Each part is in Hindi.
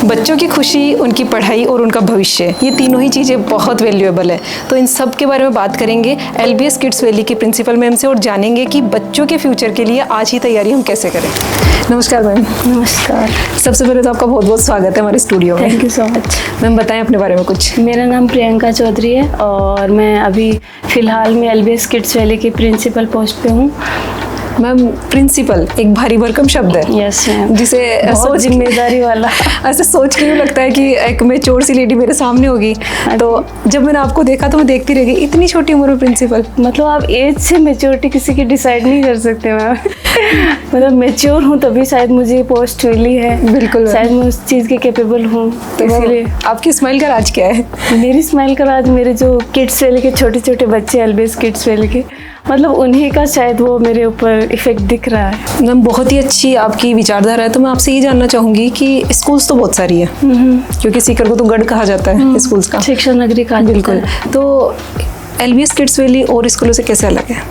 बच्चों की खुशी, उनकी पढ़ाई और उनका भविष्य, ये तीनों ही चीज़ें बहुत वैल्यूएबल है। तो इन सब के बारे में बात करेंगे LBS किड्स वैली की प्रिंसिपल मैम से और जानेंगे कि बच्चों के फ्यूचर के लिए आज ही तैयारी हम कैसे करें। नमस्कार मैम। नमस्कार। सबसे पहले तो आपका बहुत बहुत स्वागत है हमारे स्टूडियो में। Thank you so much. Ma'am बताएं अपने बारे में कुछ। मेरा नाम प्रियंका चौधरी है और मैं अभी फ़िलहाल में LBS किड्स वैली की प्रिंसिपल पोस्ट पे हूँ। मैम प्रिंसिपल एक भारी भरकम शब्द है। Yes ma'am. जिसे बहुत जिम्मेदारी वाला। ऐसे सोच के यूँ लगता है कि एक मैच्योर सी लेडी मेरे सामने होगी। तो जब मैंने आपको देखा तो मैं देखती रह गई, इतनी छोटी उम्र में प्रिंसिपल। मतलब आप एज से मेच्योरिटी किसी की डिसाइड नहीं कर सकते मैम। मतलब मेच्योर हूँ तभी शायद मुझे ये पोस्ट मिली है। बिल्कुल, शायद मैं उस चीज़ के कैपेबल हूँ, तो इसीलिए। आपकी स्माइल का राज क्या है? मेरी स्माइल का राज मेरे जो किड्स वैली के छोटे छोटे बच्चे LBS किड्स वैली के, मतलब उन्हीं का शायद वो मेरे ऊपर इफेक्ट दिख रहा है। मैम बहुत ही अच्छी आपकी विचारधारा है। तो मैं आपसे ये जानना चाहूँगी कि स्कूल्स तो बहुत सारी है, क्योंकि सीकर को तो गढ़ कहा जाता है स्कूल्स का, शिक्षा नगरी कहा जाता है। बिल्कुल। तो LBS किड्स वैली और स्कूलों से कैसे अलग है?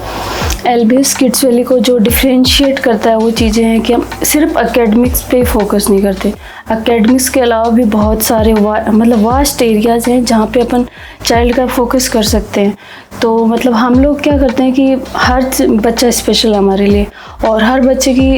LBS किड्स वैली को जो डिफ्रेंशिएट करता है वो चीज़ें हैं कि हम सिर्फ एकेडमिक्स पे फोकस नहीं करते। एकेडमिक्स के अलावा भी बहुत सारे मतलब वास्ट एरियाज़ हैं जहाँ पे अपन चाइल्ड का फोकस कर सकते हैं। तो मतलब हम लोग क्या करते हैं कि हर बच्चा स्पेशल है हमारे लिए और हर बच्चे की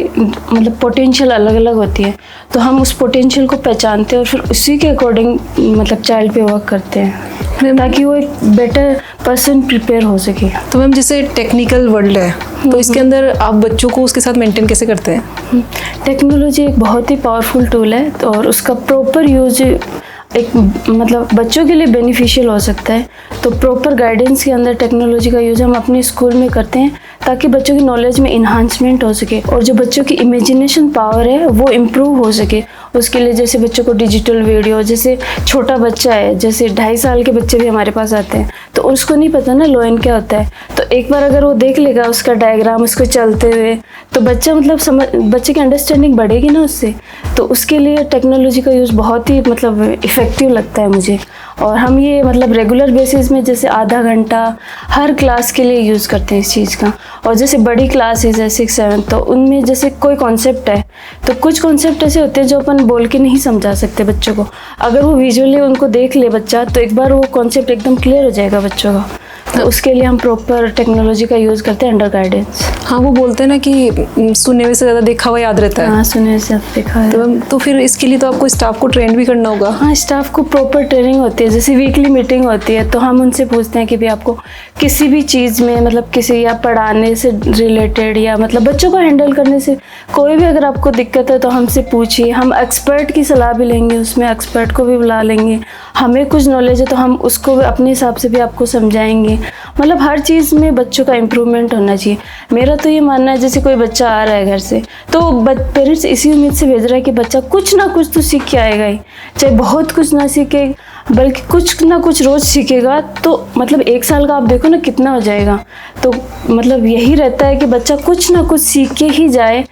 मतलब पोटेंशियल अलग अलग होती है। तो हम उस पोटेंशियल को पहचानते हैं और फिर उसी के अकॉर्डिंग मतलब चाइल्ड पे वर्क करते हैं ताकि वो एक बेटर पर्सन प्रिपेयर हो सके। तो मैम जैसे टेक्निकल वर्ल्ड है, तो इसके अंदर आप बच्चों को उसके साथ मेंटेन कैसे करते हैं? टेक्नोलॉजी एक बहुत ही पावरफुल टूल है और उसका प्रॉपर यूज एक मतलब बच्चों के लिए बेनिफिशियल हो सकता है। तो प्रॉपर गाइडेंस के अंदर टेक्नोलॉजी का यूज़ हम अपने स्कूल में करते हैं ताकि बच्चों की नॉलेज में इन्हांसमेंट हो सके और जो बच्चों की इमेजिनेशन पावर है वो इम्प्रूव हो सके। उसके लिए जैसे बच्चों को डिजिटल वीडियो, जैसे छोटा बच्चा है, जैसे 2.5 साल के बच्चे भी हमारे पास आते हैं तो उसको नहीं पता ना लोएन क्या होता है, तो एक बार अगर वो देख लेगा उसका डायग्राम उसको चलते हुए तो बच्चा मतलब बच्चे की अंडरस्टैंडिंग बढ़ेगी ना उससे। तो उसके लिए टेक्नोलॉजी का यूज़ बहुत ही मतलब इफ़ेक्टिव लगता है मुझे। और हम ये मतलब रेगुलर बेसिस में जैसे आधा घंटा हर क्लास के लिए यूज़ करते हैं इस चीज़ का। और जैसे बड़ी क्लासेस है 6, 7, तो उनमें जैसे कोई कॉन्सेप्ट है तो कुछ कॉन्सेप्ट ऐसे होते हैं जो अपन बोल के नहीं समझा सकते बच्चों को। अगर वो विजुअली उनको देख ले बच्चा तो एक बार वो कॉन्सेप्ट एकदम क्लियर हो जाएगा बच्चों का। तो उसके लिए हम प्रॉपर टेक्नोलॉजी का यूज़ करते हैं अंडर गाइडेंस। हाँ, वो बोलते हैं ना कि सुनने में से ज़्यादा देखा हुआ याद रहता है। हाँ, सुनने से देखा है। तो फिर इसके लिए तो आपको स्टाफ को ट्रेन भी करना होगा। हाँ, स्टाफ को प्रॉपर ट्रेनिंग होती है। जैसे वीकली मीटिंग होती है तो हम उनसे पूछते हैं कि भी आपको किसी भी चीज़ में मतलब किसी या पढ़ाने से रिलेटेड या मतलब बच्चों को हैंडल करने से कोई भी अगर आपको दिक्कत है तो हमसे पूछिए। हम एक्सपर्ट की सलाह भी लेंगे, उसमें एक्सपर्ट को भी बुला लेंगे। हमें कुछ नॉलेज है तो हम उसको अपने हिसाब से भी आपको समझाएंगे। मतलब हर चीज़ में बच्चों का इम्प्रूवमेंट होना चाहिए। मेरा तो ये मानना है जैसे कोई बच्चा आ रहा है घर से तो पेरेंट्स इसी उम्मीद से भेज रहा है कि बच्चा कुछ ना कुछ तो सीख के आएगा ही, चाहे बहुत कुछ ना सीखे बल्कि कुछ ना कुछ रोज़ सीखेगा। तो मतलब 1 साल का आप देखो ना कितना हो जाएगा। तो मतलब यही रहता है कि बच्चा कुछ ना कुछ सीख के ही जाए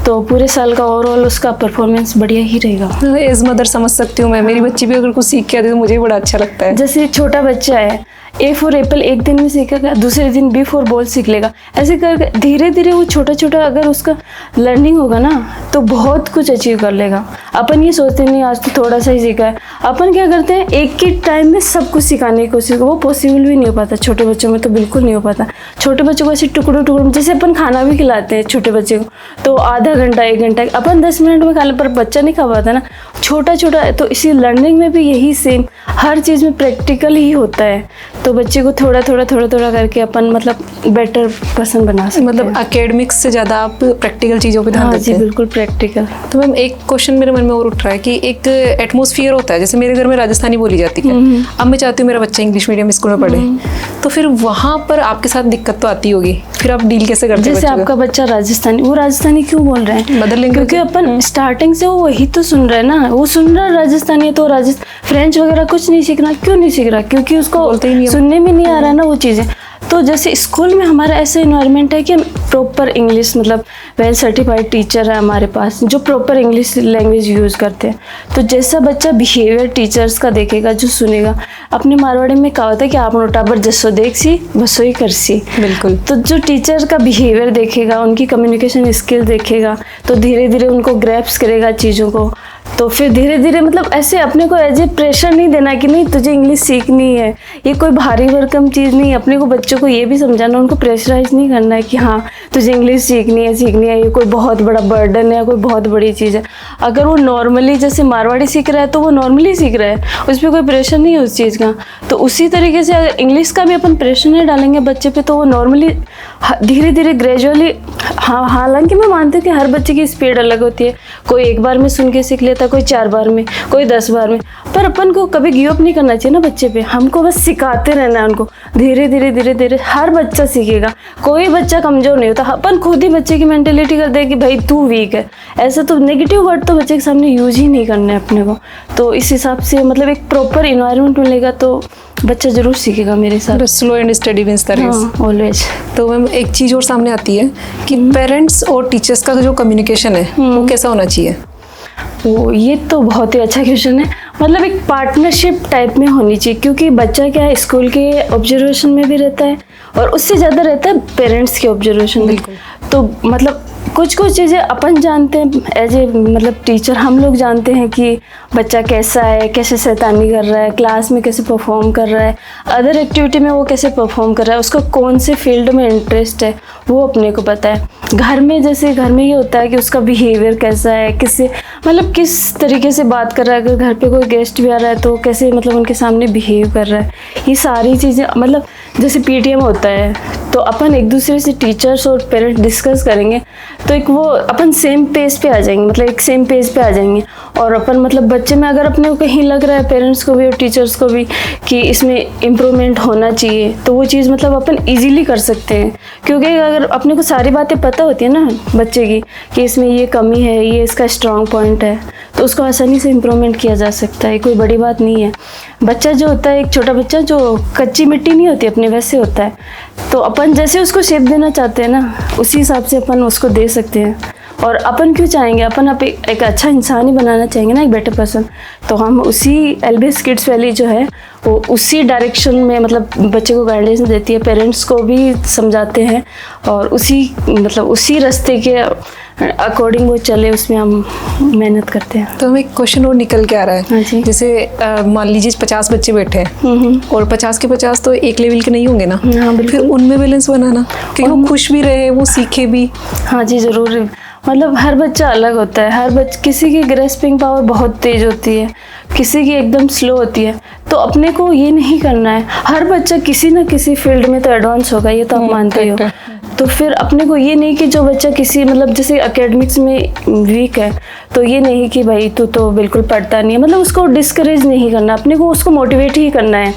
तो पूरे साल का ओवरऑल उसका परफॉर्मेंस बढ़िया ही रहेगा। एज मदर समझ सकती हूँ मैं, मेरी बच्ची भी अगर कुछ सीख के आती तो मुझे भी बड़ा अच्छा लगता है। जैसे छोटा बच्चा है A फॉर एप्पल एक दिन में सीखेगा, दूसरे दिन B फॉर बॉल सीख लेगा। ऐसे कर धीरे धीरे वो छोटा छोटा अगर उसका लर्निंग होगा ना तो बहुत कुछ अचीव कर लेगा। अपन ये सोचते नहीं आज तो थोड़ा सा ही सीखा है, अपन क्या करते हैं एक ही टाइम में सब कुछ सिखाने की कोशिश, वो पॉसिबल भी नहीं हो पाता। छोटे बच्चों में तो बिल्कुल नहीं हो पाता। छोटे बच्चों को ऐसे टुकड़ों टुकड़ों जैसे अपन खाना भी खिलाते हैं छोटे बच्चे को तो आधा घंटा 1 घंटा अपन 10 मिनट में खा ले, पर बच्चा नहीं खा पाता ना छोटा छोटा। तो इसी लर्निंग में भी यही सेम हर चीज़ में प्रैक्टिकल ही होता है। तो बच्चे को थोड़ा थोड़ा करके अपन मतलब बेटर पर्सन बना सकते हैं। मतलब एकेडमिक्स से ज़्यादा आप प्रैक्टिकल चीज़ों पे ध्यान देते हैं। बिल्कुल प्रैक्टिकल। तो मैम एक क्वेश्चन मेरे मन में और उठ रहा है कि एक एटमॉस्फेयर होता है, जैसे मेरे घर में राजस्थानी बोली जाती है, अब मैं चाहती हूँ मेरा बच्चा इंग्लिश मीडियम स्कूल में पढ़े, तो फिर वहाँ पर आपके साथ दिक्कत तो आती होगी, फिर आप डील कैसे करते हैं? जैसे आपका बच्चा राजस्थानी, वो राजस्थानी क्यों बोल रहे हैं? मदर लैंग्वेज, क्योंकि अपन स्टार्टिंग से वो वही तो सुन रहे हैं ना, वो सुन रहा है राजस्थानी है तो फ्रेंच वगैरह कुछ नहीं सीखना। क्यों नहीं सीख रहा? क्योंकि उसको सुनने में नहीं आ रहा है ना वो चीज़ें। तो जैसे स्कूल में हमारा ऐसा इन्वायरमेंट है कि हम प्रॉपर इंग्लिश मतलब वेल सर्टिफाइड टीचर है हमारे पास जो प्रॉपर इंग्लिश लैंग्वेज यूज़ करते हैं। तो जैसा बच्चा बिहेवियर टीचर्स का देखेगा जो सुनेगा, अपने मारवाड़ी में कहा होता है कि आप नोटाबर जसो देख सी बसो ही कर सी। बिल्कुल। तो जो टीचर का बिहेवियर देखेगा, उनकी कम्युनिकेशन स्किल देखेगा तो धीरे धीरे उनको ग्रैप्स करेगा चीज़ों को। तो फिर धीरे धीरे मतलब ऐसे अपने को एज ए प्रेशर नहीं देना कि नहीं तुझे इंग्लिश सीखनी है, ये कोई भारी भरकम चीज़ नहीं है। अपने को बच्चों को ये भी समझाना, उनको प्रेशराइज नहीं करना है कि हाँ तुझे इंग्लिश सीखनी है, ये कोई बहुत बड़ा बर्डन है, कोई बहुत बड़ी चीज़ है। अगर वो नॉर्मली जैसे मारवाड़ी सीख रहा है तो वो नॉर्मली सीख रहा है, उस पर कोई प्रेशर नहीं है उस चीज़ का। तो उसी तरीके से अगर इंग्लिश का भी अपन प्रेशर नहीं डालेंगे बच्चे पे तो वो नॉर्मली धीरे धीरे ग्रेजुअली, हाँ हालांकि मैं मानती हूँ कि हर बच्चे की स्पीड अलग होती है, कोई एक बार में सुन के सीख लेता, कोई 4 बार में, कोई 10 बार में। पर अपन को कभी गिव अप नहीं करना चाहिए ना बच्चे पे, हमको बस सिखाते रहना है उनको। धीरे धीरे धीरे धीरे हर बच्चा सीखेगा, कोई बच्चा कमज़ोर नहीं होता। अपन खुद ही बच्चे की मेंटेलिटी कर दे कि भाई तू वीक है, ऐसा तो नेगेटिव वर्ड तो बच्चे के सामने यूज ही नहीं करना है अपने को। तो इस हिसाब से मतलब एक प्रॉपर इन्वायरमेंट मिलेगा तो बच्चा जरूर सीखेगा मेरे साथ। Slow and study wins the race. Always. तो मैम एक चीज़ और सामने आती है कि पेरेंट्स और टीचर्स का जो कम्युनिकेशन है वो कैसा होना चाहिए? वो ये तो बहुत ही अच्छा क्वेश्चन है। मतलब एक पार्टनरशिप टाइप में होनी चाहिए, क्योंकि बच्चा क्या है स्कूल के ऑब्जर्वेशन में भी रहता है और उससे ज़्यादा रहता है पेरेंट्स के ऑब्जर्वेशन में। तो मतलब कुछ चीज़ें अपन जानते हैं एज ए मतलब टीचर, हम लोग जानते हैं कि बच्चा कैसा है, कैसे शैतानी कर रहा है, क्लास में कैसे परफॉर्म कर रहा है, अदर एक्टिविटी में वो कैसे परफॉर्म कर रहा है, उसको कौन से फील्ड में इंटरेस्ट है वो अपने को पता है। घर में जैसे घर में ये होता है कि उसका बिहेवियर कैसा है, किससे मतलब किस तरीके से बात कर रहा है, अगर घर पे कोई गेस्ट भी आ रहा है तो कैसे मतलब उनके सामने बिहेव कर रहा है, ये सारी चीज़ें मतलब जैसे पीटीएम होता है तो अपन एक दूसरे से टीचर्स और पेरेंट्स डिस्कस करेंगे तो एक वो अपन सेम पेज पे आ जाएंगे, मतलब एक सेम पेज पे आ जाएंगे। और अपन मतलब बच्चे में अगर अपने को कहीं लग रहा है पेरेंट्स को भी और टीचर्स को भी कि इसमें इम्प्रूवमेंट होना चाहिए तो वो चीज़ मतलब अपन इजीली कर सकते हैं, क्योंकि अगर अपने को सारी बातें पता होती है ना बच्चे की कि इसमें ये कमी है, ये इसका स्ट्रॉन्ग पॉइंट है, तो उसको आसानी से इम्प्रूवमेंट किया जा सकता है। कोई बड़ी बात नहीं है। बच्चा जो होता है, एक छोटा बच्चा जो कच्ची मिट्टी नहीं होती अपने वैसे होता है, तो अपन जैसे उसको शेप देना चाहते हैं ना उसी हिसाब से अपन उसको दे सकते हैं। और अपन क्यों चाहेंगे, अपन आप एक अच्छा इंसान ही बनाना चाहेंगे ना, एक बेटर पर्सन, तो हम उसी एलबीएस किड्स वैली जो है वो उसी डायरेक्शन में मतलब बच्चे को गाइडेंस देती है, पेरेंट्स को भी समझाते हैं और उसी रास्ते के अकॉर्डिंग वो चले, उसमें हम मेहनत करते हैं। तो हमें एक क्वेश्चन और निकल के आ रहा है। हाँ जी। जैसे मान लीजिए 50 बच्चे बैठे हैं और 50 के 50 तो एक लेवल के नहीं होंगे ना। हाँ बिल्कुल। फिर उनमें बैलेंस बनाना कि वो खुश भी रहे, वो सीखे भी। हाँ जी ज़रूर। मतलब हर बच्चा अलग होता है, किसी की ग्रेस्पिंग पावर बहुत तेज़ होती है, किसी की एकदम स्लो होती है। तो अपने को ये नहीं करना है, हर बच्चा किसी ना किसी फील्ड में तो एडवांस होगा, ये तो आप मानते हो। तो फिर अपने को ये नहीं कि जो बच्चा किसी मतलब जैसे एकेडमिक्स में वीक है तो ये नहीं कि भाई तू तो बिल्कुल पढ़ता नहीं है, मतलब उसको डिस्करेज नहीं करना, अपने को उसको मोटिवेट ही करना है।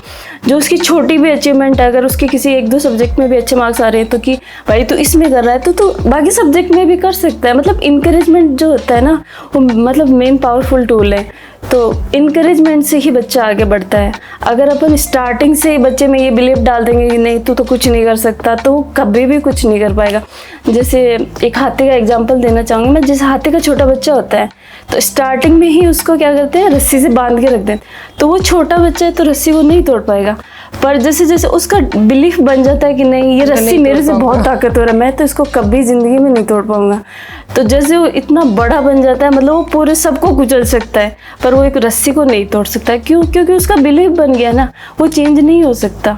जो उसकी छोटी भी अचीवमेंट है, अगर उसके किसी 1-2 सब्जेक्ट में भी अच्छे मार्क्स आ रहे हैं तो कि भाई तू इसमें कर रहा है तो बाकी सब्जेक्ट में भी कर सकता है। मतलब इनकरेजमेंट जो होता है ना वो मतलब मेन पावरफुल टूल है। तो इनकरेजमेंट से ही बच्चा आगे बढ़ता है। अगर अपन स्टार्टिंग से ही बच्चे में ये बिलीव डाल देंगे कि नहीं तू तो कुछ नहीं कर सकता, तो वो कभी भी कुछ नहीं कर पाएगा। जैसे एक हाथी का एग्जांपल देना चाहूँगी मैं। जैसे हाथी का छोटा बच्चा होता है तो स्टार्टिंग में ही उसको क्या करते हैं, रस्सी से बांध के रख देते हैं, तो वो छोटा बच्चा है तो रस्सी वो नहीं तोड़ पाएगा। पर जैसे जैसे उसका बिलीफ बन जाता है कि नहीं ये रस्सी मेरे से बहुत ताकतवर है, मैं तो इसको कभी ज़िंदगी में नहीं तोड़ पाऊंगा, तो जैसे वो इतना बड़ा बन जाता है, मतलब वो पूरे सबको कुचल सकता है पर वो एक रस्सी को नहीं तोड़ सकता। क्यों? क्योंकि उसका बिलीफ बन गया ना, वो चेंज नहीं हो सकता।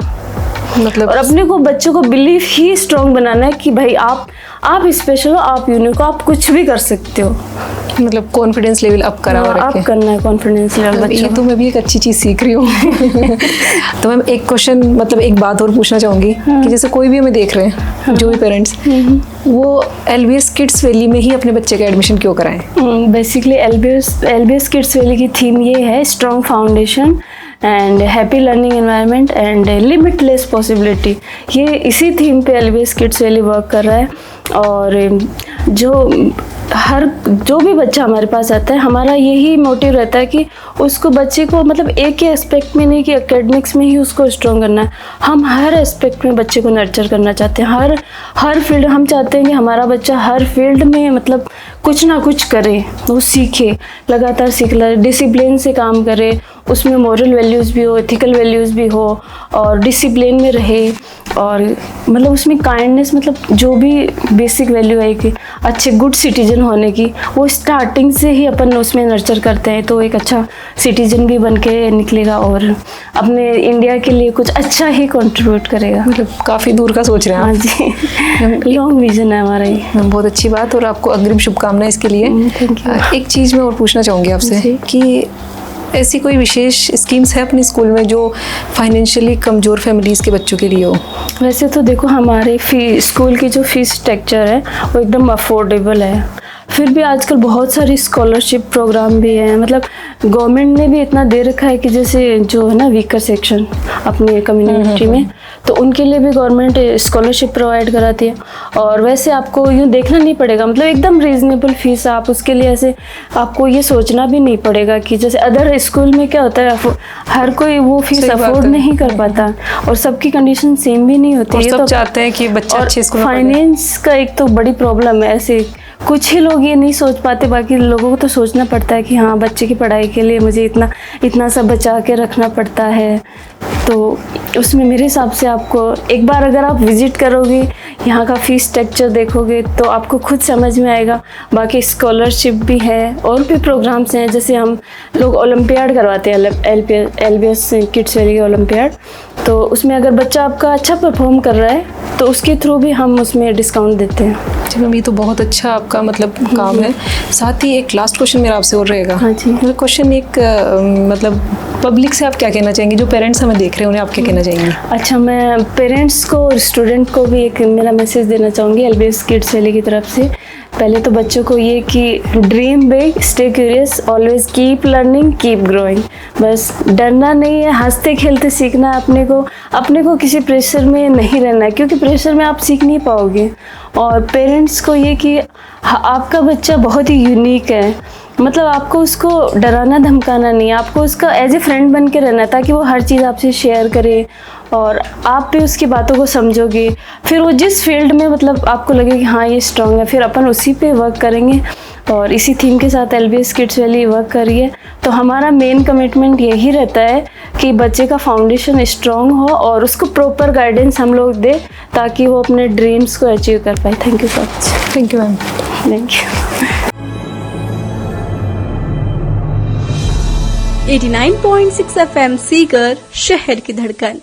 मतलब और अपने को बच्चों को बिलीफ ही स्ट्रॉन्ग बनाना है कि भाई आप स्पेशल हो, आप यूनिक हो, आप कुछ भी कर सकते हो। मतलब कॉन्फिडेंस लेवल अप करा हुआ आप करना है कॉन्फिडेंस लेवल बच्चों। ये तो मैं भी एक अच्छी चीज़ सीख रही हूँ। तो मैम एक क्वेश्चन मतलब एक बात और पूछना चाहूँगी कि जैसे कोई भी हमें देख रहे हैं जो भी पेरेंट्स, वो एलबीएस किड्स वैली में ही अपने बच्चे का एडमिशन क्यों कराएं? बेसिकली एलबीएस किड्स वैली की थीम ये है, strong foundation and happy learning environment and limitless possibility. ये इसी थीम पे एलबीएस किड्स वैली वर्क कर रहा है। और जो भी बच्चा हमारे पास आता है, हमारा यही मोटिव रहता है कि उसको बच्चे को मतलब एक ही एस्पेक्ट में नहीं कि एकेडमिक्स में ही उसको स्ट्रॉन्ग करना है, हम हर एस्पेक्ट में बच्चे को नर्चर करना चाहते हैं। हर फील्ड हम चाहते हैं कि हमारा बच्चा हर फील्ड में मतलब कुछ ना कुछ करे, वो सीखे, लगातार सीख ले, डिसिप्लिन से काम करे उसमें मोरल वैल्यूज़ भी हो, एथिकल वैल्यूज़ भी हो और डिसिप्लिन में रहे और मतलब उसमें काइंडनेस, मतलब जो भी बेसिक वैल्यू है कि अच्छे गुड सिटीजन होने की, वो स्टार्टिंग से ही अपन उसमें नर्चर करते हैं तो एक अच्छा सिटीजन भी बन के निकलेगा और अपने इंडिया के लिए कुछ अच्छा ही कंट्रीब्यूट करेगा। मतलब काफ़ी दूर का सोच रहे हैं हाँ आप। जी, लॉन्ग विजन है हमारा ये। बहुत अच्छी बात, और आपको अग्रिम शुभकामनाएं इसके लिए। Thank you. एक चीज़ मैं और पूछना चाहूँगी आपसे जी। कि ऐसी कोई विशेष स्कीम्स है अपने स्कूल में जो फाइनेंशियली कमज़ोर फैमिलीज़ के बच्चों के लिए हो? वैसे तो देखो, हमारे स्कूल की जो फीस स्ट्रक्चर है वो एकदम अफोर्डेबल है। फिर भी आजकल बहुत सारी स्कॉलरशिप प्रोग्राम भी हैं, मतलब गवर्नमेंट ने भी इतना दे रखा है कि जैसे जो है ना वीकर सेक्शन अपनी कम्युनिटी में, तो उनके लिए भी गवर्नमेंट स्कॉलरशिप प्रोवाइड कराती है। और वैसे आपको यूँ देखना नहीं पड़ेगा, मतलब एकदम रीज़नेबल फीस, आप उसके लिए ऐसे आपको ये सोचना भी नहीं पड़ेगा कि जैसे अदर स्कूल में क्या होता है, हर कोई वो फीस अफोर्ड नहीं कर पाता और सबकी कंडीशन सेम भी नहीं होती है। सब चाहते हैं कि बच्चा अच्छे स्कूल में पढ़े। फाइनेंस का एक तो बड़ी प्रॉब्लम है, ऐसे कुछ ही लोग ये नहीं सोच पाते, बाकी लोगों को तो सोचना पड़ता है कि हाँ बच्चे की पढ़ाई के लिए मुझे इतना सब बचा के रखना पड़ता है। तो उसमें मेरे हिसाब से आपको एक बार अगर आप विज़िट करोगे, यहाँ का फ़ीस स्ट्रक्चर देखोगे तो आपको खुद समझ में आएगा। बाकी स्कॉलरशिप भी है और भी प्रोग्राम्स हैं, जैसे हम लोग ओलंपियाड करवाते हैं, LBS किड्स वैली ओलंपियाड, तो उसमें अगर बच्चा आपका अच्छा परफॉर्म कर रहा है तो उसके थ्रू भी हम उसमें डिस्काउंट देते हैं। जी मैम, ये तो बहुत अच्छा आपका मतलब काम है। साथ ही एक लास्ट क्वेश्चन मेरा आपसे और रहेगा। हाँ जी। मतलब क्वेश्चन एक मतलब पब्लिक से आप क्या कहना चाहेंगे, जो पेरेंट्स हमें देख रहे हैं उन्हें आप क्या कहना चाहेंगे? अच्छा, मैं पेरेंट्स को और स्टूडेंट को भी एक मेरा मैसेज देना चाहूँगी LBS किड्स वैली की तरफ से। पहले तो बच्चों को ये कि dream big, stay curious, always keep learning, keep growing. बस डरना नहीं है, हंसते खेलते सीखना है। अपने को किसी प्रेशर में नहीं रहना है, क्योंकि प्रेशर में आप सीख नहीं पाओगे। और पेरेंट्स को ये कि आपका बच्चा बहुत ही यूनिक है, मतलब आपको उसको डराना धमकाना नहीं है, आपको उसका एज ए फ्रेंड बन के रहना है, ताकि वो हर चीज़ आपसे शेयर करे और आप भी उसकी बातों को समझोगे। फिर वो जिस फील्ड में मतलब आपको लगे कि हाँ ये स्ट्रॉन्ग है, फिर अपन उसी पे वर्क करेंगे। और इसी थीम के साथ LBS किड्स वैली वर्क करिए। तो हमारा मेन कमिटमेंट यही रहता है कि बच्चे का फाउंडेशन स्ट्रॉन्ग हो और उसको प्रॉपर गाइडेंस हम लोग दें, ताकि वो अपने ड्रीम्स को अचीव कर पाए। Thank you so much. Thank you ma'am. Thank you. 89.6 FM Sikar, शहर की धड़कन।